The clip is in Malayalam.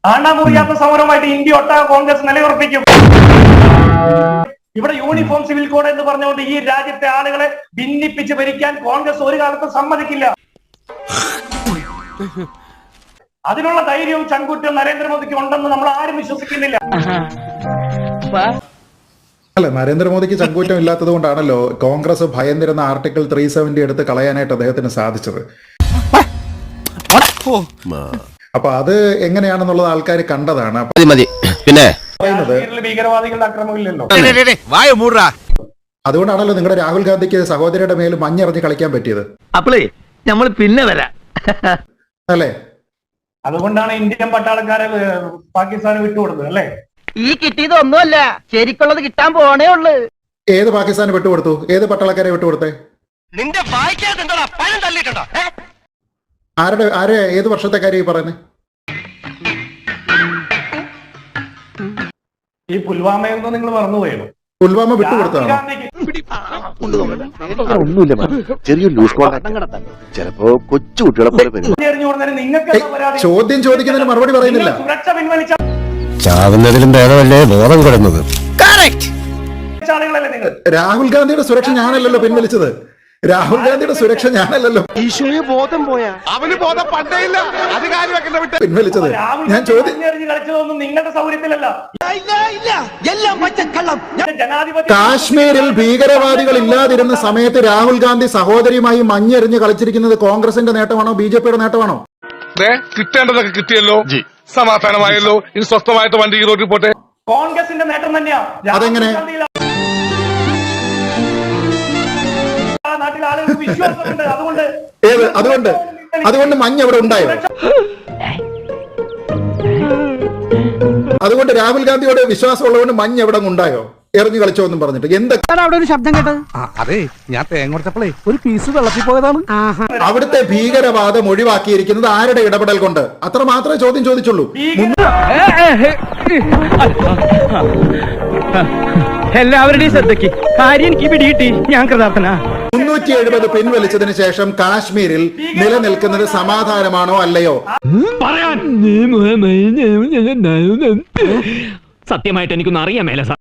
കാണാമുറിയാത്ത സമരമായിട്ട് ഇന്ത്യ ഒട്ടാകെ കോൺഗ്രസ് നിലയുറപ്പിക്കും. ഇവിടെ യൂണിഫോം സിവിൽ കോഡ് എന്ന് പറഞ്ഞുകൊണ്ട് ഈ രാജ്യത്തെ ആളുകളെ ഭിന്നിപ്പിച്ച് ഭരിക്കാൻ കോൺഗ്രസ് ഒരു കാലത്തും സമ്മതിക്കില്ല. അതിനുള്ള ധൈര്യവും ചങ്കൂറ്റവും നരേന്ദ്രമോദിക്ക് ഉണ്ടെന്ന് നമ്മൾ ആരും വിശ്വസിക്കുന്നില്ല. അല്ല, നരേന്ദ്രമോദിക്ക് ചങ്കൂറ്റം ഇല്ലാത്തത് കൊണ്ടാണല്ലോ കോൺഗ്രസ് ഭയന്നിരുന്ന ആർട്ടിക്കിൾ 370 എടുത്ത് കളയാനായിട്ട് അദ്ദേഹത്തിന് സാധിച്ചത്. അപ്പൊ അത് എങ്ങനെയാണെന്നുള്ളത് ആൾക്കാർ കണ്ടതാണ്. പിന്നെ ഭീകരവാദികളുടെ അക്രമമില്ലല്ലോ. അതുകൊണ്ടാണല്ലോ നിങ്ങളുടെ രാഹുൽ ഗാന്ധിക്ക് സഹോദരിയുടെ മേൽ മഞ്ഞെറിഞ്ഞ് കളിക്കാൻ പറ്റിയത്. അപ്പളേ നമ്മൾ പിന്നെ വരാം അല്ലേ? അതുകൊണ്ടാണ് ഇന്ത്യൻ പട്ടാളക്കാരെ പാകിസ്ഥാന് വിട്ടുകൊടുത്തത് അല്ലേ? ഈ കിട്ടിയതൊന്നുമല്ല, ശരിക്കുള്ളത് കിട്ടാൻ പോണേ ഉള്ളു. ഏത് പാകിസ്ഥാന് വിട്ടുകൊടുത്തു? ഏത് പട്ടാളക്കാരെ വിട്ടുകൊടുത്തേ? നിന്റെ പഴം തള്ളിയിട്ടുണ്ടോ? ആരെ ഏത് വർഷത്തെ കാര്യം പറയുന്നത്? ഈ പുൽവാമയെന്ന് നിങ്ങൾ മറന്നുപോയോ? പുൽവാമ വിട്ടുകൊടുത്തതാണ്. ഒന്നുമില്ല, ചെറിയൊരു ലൂസ് ചിലപ്പോ കൊച്ചു കുട്ടികളെ പോലെ ചോദ്യം ചോദിക്കുന്നതിന് മറുപടി പറയുന്നില്ല. സുരക്ഷ പിൻവലിച്ച ചാവുന്നതിലും ഭേദമല്ലേ ബോധം കിടന്നത്. രാഹുൽ ഗാന്ധിയുടെ സുരക്ഷ ഞാനല്ലല്ലോ പിൻവലിച്ചത്. രാഹുൽ ഗാന്ധിയുടെ സുരക്ഷ ഞാനല്ലല്ലോ പിൻവലിച്ചത്. ഞാൻ ചോദ്യം കളിച്ചതൊന്നും നിങ്ങളുടെ സൗകര്യത്തിലല്ല. കാശ്മീരിൽ ഭീകരവാദികൾ ഇല്ലാതിരുന്ന സമയത്ത് രാഹുൽ ഗാന്ധി സഹോദരിയുമായി മഞ്ഞെറിഞ്ഞ് കളിച്ചിരിക്കുന്നത് കോൺഗ്രസിന്റെ നേട്ടമാണോ ബിജെപിയുടെ നേട്ടമാണോ? കിട്ടേണ്ടതൊക്കെ കിട്ടിയല്ലോ, സമാധാനമായല്ലോ, ഇനി സ്വസ്ഥമായിട്ട് വണ്ടി ഈ റോഡിൽ പോട്ടെ. കോൺഗ്രസിന്റെ നേട്ടം തന്നെയാ. അതെങ്ങനെ? നാട്ടിൽ ആളുകൾക്ക് വിശ്വാസമുണ്ട്. അതുകൊണ്ട് മഞ്ഞ് അവിടെ ഉണ്ടായോ? അതുകൊണ്ട് രാഹുൽ ഗാന്ധിയോട് വിശ്വാസമുള്ളതുകൊണ്ട് മഞ്ഞ് എവിടെ ഉണ്ടായോ? എറിഞ്ഞു കളിച്ചോ എന്നും പറഞ്ഞിട്ട് എന്തൊക്കെ അവിടെ ഒരു ശബ്ദം കേട്ടത്? അതെ, ഞാൻ തേങ്ങ കൊടുത്തപ്പോഴേ ഒരു പീസ് വെള്ളത്തിൽ പോയതാണ്. അവിടുത്തെ ഭീകരവാദം ഒഴിവാക്കിയിരിക്കുന്നത് ആരുടെ ഇടപെടൽ കൊണ്ട്? അത്ര മാത്രമേ ചോദ്യം ചോദിച്ചുള്ളൂ. എല്ലാവരുടെയും ശ്രദ്ധയ്ക്ക് കാര്യം പിടികിട്ടി. ഞാൻ കൃതാർത്ഥനാ. 370 പിൻവലിച്ചതിന് ശേഷം കാശ്മീരിൽ നിലനിൽക്കുന്നത് സമാധാനമാണോ അല്ലയോ? സത്യമായിട്ട് എനിക്കൊന്നും അറിയാൻ മേല.